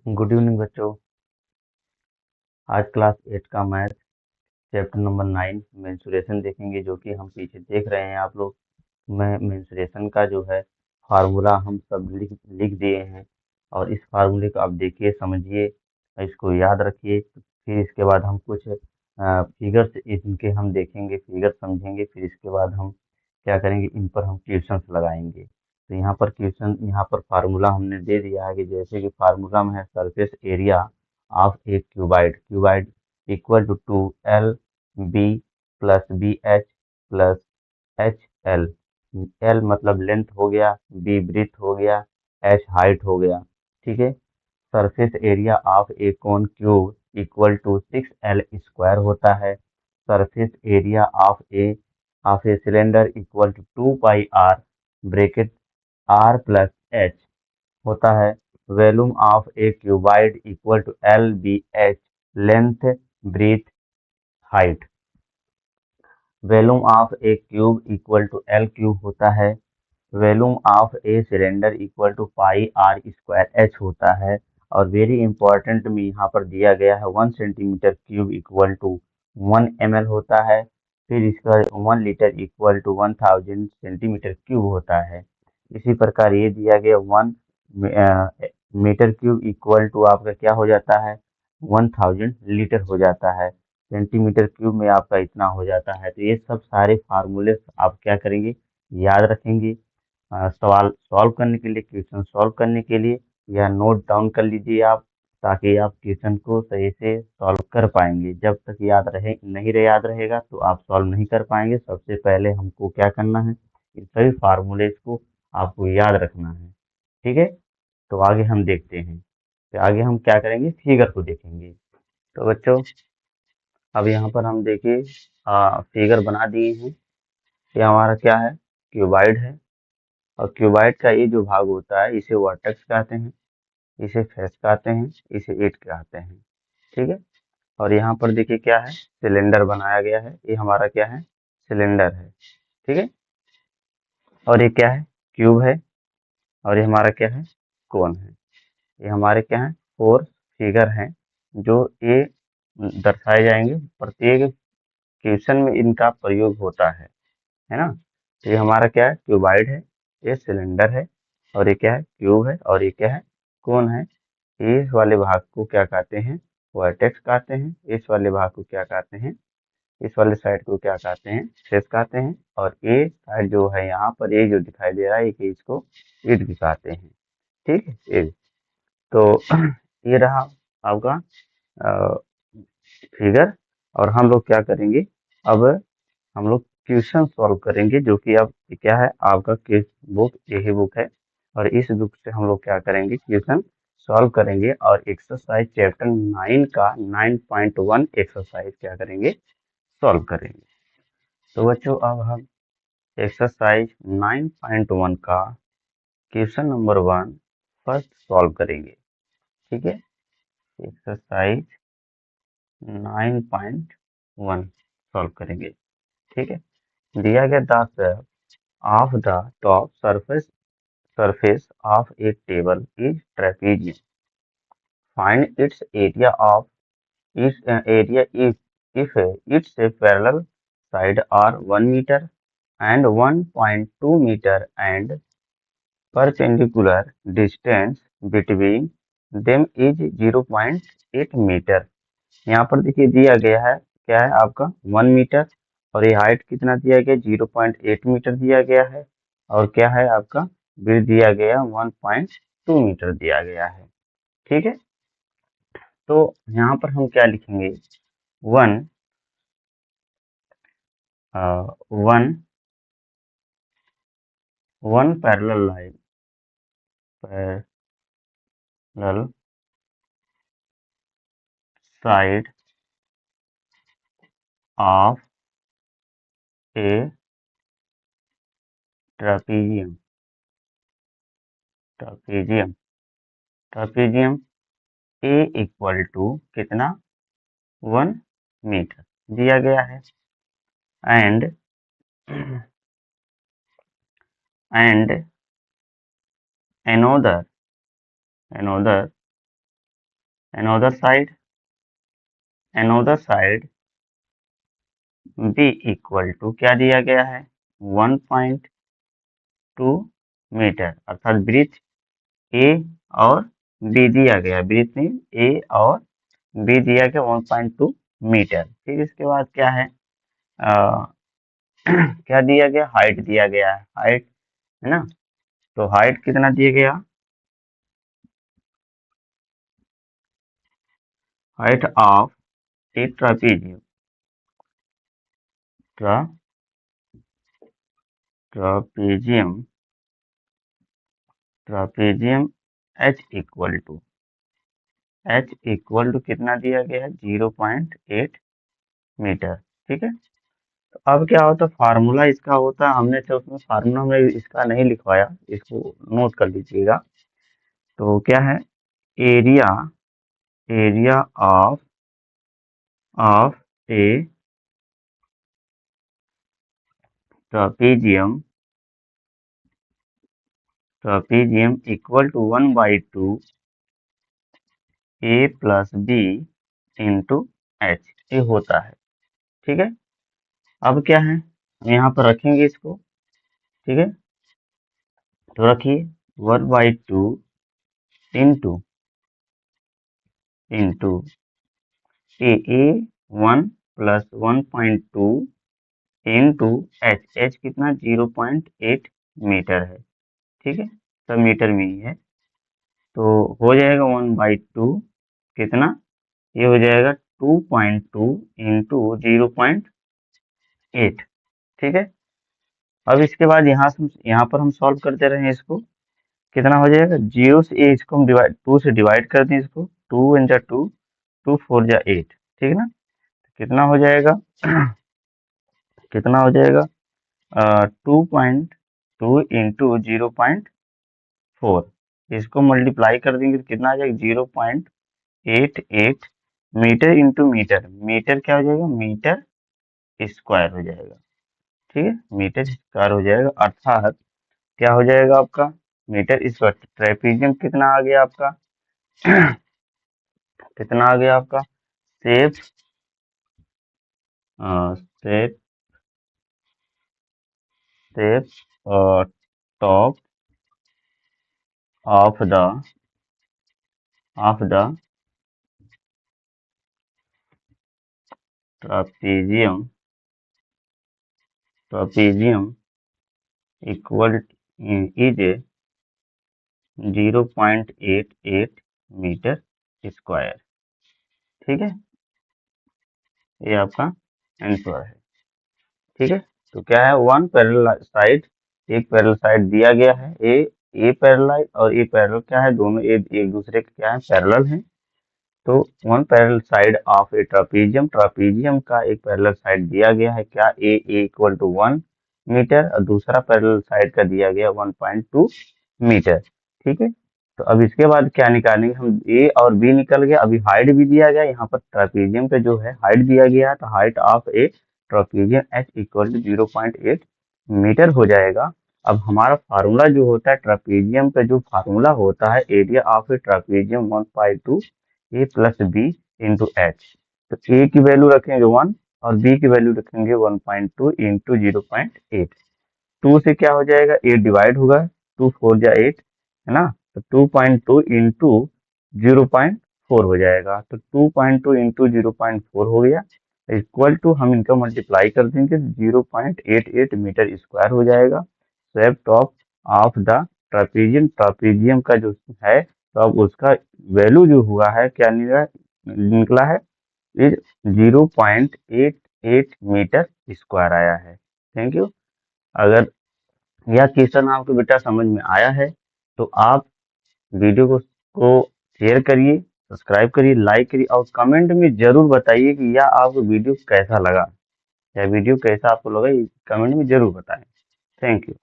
Good evening बच्चों। आज class 8 का मैथ चैप्टर नंबर 9 मेंसुरेशन देखेंगे, जो कि हम पीछे देख रहे हैं आप लोग। मैं मेंसुरेशन का जो है फार्मूला हम सब लिख लिख दिए हैं, और इस फार्मूले को आप देखिए, समझिए, इसको याद रखिए। फिर इसके बाद हम कुछ फिगर्स इनके हम देखेंगे, फिगर समझेंगे। फिर इसके बाद हम क्या करेंगे, इन पर हम क्वेश्चंस लगाएंगे। तो यहाँ पर फार्मूला हमने दे दिया है कि जैसे कि फार्मूला में है surface area of a cuboid equal to 2LB plus BH plus HL। L मतलब लेंथ हो गया, B ब्रीथ हो गया, H हाइट हो गया। ठीक है। Surface area of a cone cube equal to 6L² होता है। Surface area of a cylinder equal to 2πr bracket R plus H होता है। Volume of a cuboid equal to LBH length breadth height. Volume of a cube equal to L cube होता है। Volume of a cylinder equal to πr² होता है। और very important में यहाँ पर दिया गया है 1 centimetre cube equal to 1 ml होता है। फिर इसका 1 litre equal to 1000 centimetre cube होता है। इसी प्रकार ये दिया गया 1 मीटर क्यूब इक्वल टू आपका क्या हो जाता है, 1000 लीटर हो जाता है। सेंटीमीटर क्यूब में आपका इतना हो जाता है। तो ये सब सारे फार्मूले आप क्या करेंगे, याद रखेंगे। सवाल सॉल्व करने के लिए, क्वेश्चन सॉल्व करने के लिए, या नोट डाउन कर लीजिए आप, ताकि आप क्वेश्चन को सही से सॉल्व कर पाएंगे। जब तक याद रहेगा तो आप सॉल्व नहीं कर पाएंगे। सबसे पहले हमको क्या करना है, इन सभी फार्मूलेज को आपको याद रखना है। ठीक है। तो आगे हम देखते हैं। तो आगे हम क्या करेंगे, फिगर को देखेंगे। तो बच्चों, अब यहाँ पर हम देखिए फिगर बना दिए हैं। ये हमारा क्या है, क्यूबाइड है। और क्यूबाइड का ये जो भाग होता है, इसे वर्टेक्स कहते हैं, इसे फेस कहते हैं, इसे एट कहते हैं। ठीक है। और यहाँ पर देखिए क्या है, सिलेंडर बनाया गया है। ये हमारा क्या है, सिलेंडर है। ठीक है। और ये क्या है, क्यूब है। और ये हमारा क्या है, कोन है। ये हमारे क्या है, 4 फिगर हैं, जो ये दर्शाए जाएंगे। प्रत्येक क्वेश्चन में इनका प्रयोग होता है ना। तो ये हमारा क्या है, क्यूबाइड है, ये सिलेंडर है, और ये क्या है, क्यूब है, और ये क्या है, कोन है। इस वाले भाग को क्या कहते हैं, वर्टेक्स कहते हैं। इस वाले भाग को क्या कहते हैं, इस वाले साइड को क्या कहते हैं, फेस कहते हैं। और ये साइड जो है, यहाँ पर ये जो दिखाई दे रहा है, कि इसको ईट भी कहते हैं। ठीक है। ये तो ये रहा आपका फिगर। और हम लोग क्या करेंगे, अब हम लोग क्वेश्चन सॉल्व करेंगे, जो कि अब क्या है, आपका केस बुक यही बुक है। और इस बुक से हम लोग क्या करेंगे, क्वेश्चन सॉल्व करेंगे। और एक्सरसाइज चैप्टर 9 का 9.1 एक्सरसाइज क्या करेंगे, सॉल्व करेंगे। तो बच्चों, अब हम एक्सरसाइज 9.1 का क्वेश्चन नंबर 1 फर्स्ट सॉल्व करेंगे। ठीक है। एक्सरसाइज 9.1 सॉल्व करेंगे। ठीक है। दिया गया the of the top surface of a table is trapezium. Find its area of its area if its parallel side are 1 meter and 1.2 meter and perpendicular distance between them is 0.8 metre. यहाँ पर देखिए दिया गया है क्या है, आपका 1 metre, और ये हाइट कितना दिया गया, 0.8 मीटर दिया गया है। और क्या है आपका, विड्थ दिया गया 1.2 मीटर दिया गया है। ठीक है। तो यहाँ पर हम क्या लिखेंगे, one one one parallel line, parallel side of a trapezium trapezium trapezium A equal to कितना, 1 मीटर दिया गया है। And and another another side B equal to क्या दिया गया है 1.2 मीटर, अर्थात ब्रीथ ए और बी दिया गया, ब्रीथ में ए और बी दिया गया 1.2 मीटर। फिर इसके बाद क्या है क्या दिया गया, हाइट दिया गया है, हाइट है ना। तो हाइट कितना दिया गया, height of a trapezium trapezium trapezium H equal to कितना दिया गया है 0.8 मीटर। ठीक है, तो अब क्या होता है, फार्मूला इसका होता है, हमने तो उसमें फार्मूला में इसका नहीं लिखवाया, इसको नोट कर लीजिएगा। तो क्या है, area area of a trapezium equal to 1/2 A plus B into H, ये होता है। ठीक है, अब क्या है, हम यहाँ पर रखेंगे इसको। ठीक है, तो रखिए 1/2 इंटू ए 1 प्लस 1.2 इंटू एच कितना 0.8 मीटर है। ठीक है, सब मीटर में ही है, तो हो जाएगा 1/2 कितना, ये हो जाएगा 2.2 इंटू 0.8। ठीक है, अब इसके बाद यहाँ पर हम सॉल्व करते रहे इसको, कितना हो जाएगा, 0 से ए, इसको हम 2 से डिवाइड कर दें इसको, 2 × 2 2 4 × 8। ठीक है ना, कितना हो जाएगा कितना हो जाएगा 2.2 इंटू 0.4, इसको मल्टीप्लाई कर देंगे तो कितना आ जाएगा 0.88 मीटर इंटू मीटर, मीटर क्या हो जाएगा, मीटर स्क्वायर हो जाएगा। ठीक है, मीटर स्क्वायर हो जाएगा, अर्थात क्या हो जाएगा आपका मीटर स्क्वायर। ट्रेपीजियम कितना आ गया आपका कितना आ गया आपका, shape shape top of the trapezium equal is 0.88 metre square. ठीक है, ये आपका आंसर है। ठीक है, तो क्या है, वन पैरेलल साइड, एक पैरेलल साइड दिया गया है, ए पैरेलल और ए पैरेलल क्या है, दोनों एक दूसरे के क्या है, पैरेलल हैं। तो one parallel side of a ट्रापीजियम का एक पैरेलल साइड दिया गया है क्या, ए इक्वल टू 1 मीटर, और दूसरा पैरेलल साइड का दिया गया 1.2 मीटर। ठीक है, तो अब इसके बाद क्या निकालेंगे हम, ए और बी निकल गया, अभी हाइट भी दिया गया, यहाँ पर ट्रापीजियम का जो है हाइट दिया गया है, तो height of a trapezium H equal to 0.8 metre हो जाएगा। अब हमारा फार्मूला जो होता है ट्रापीजियम का, जो फार्मूला होता है area of a trapezium 1/2 A plus B into H, तो ए की वैल्यू रखेंगे 1 और बी की वैल्यू रखेंगे 1.2 इंटू 0.8। 2 से क्या हो जाएगा, 8 डिवाइड होगा, 2 4 जा 8 है ना, तो 2.2 इंटू 0.4 हो जाएगा, तो 2.2 इंटू 0.4 हो गया, इक्वल टू हम इनका मल्टीप्लाई कर देंगे 0.88 मीटर स्क्वायर हो जाएगा। स्वेप टॉप ऑफ द ट्रापीजियम का जो है, तो अब उसका वैल्यू जो हुआ है क्या निकला है, इज 0.88 मीटर स्क्वायर आया है। Thank you. अगर यह क्वेश्चन आपको बेटा समझ में आया है तो आप वीडियो को शेयर करिए, सब्सक्राइब करिए, लाइक करिए, और कमेंट में जरूर बताइए कि यह आपको वीडियो कैसा लगा, या वीडियो कैसा आपको लगा, कमेंट में जरूर बताएं। Thank you.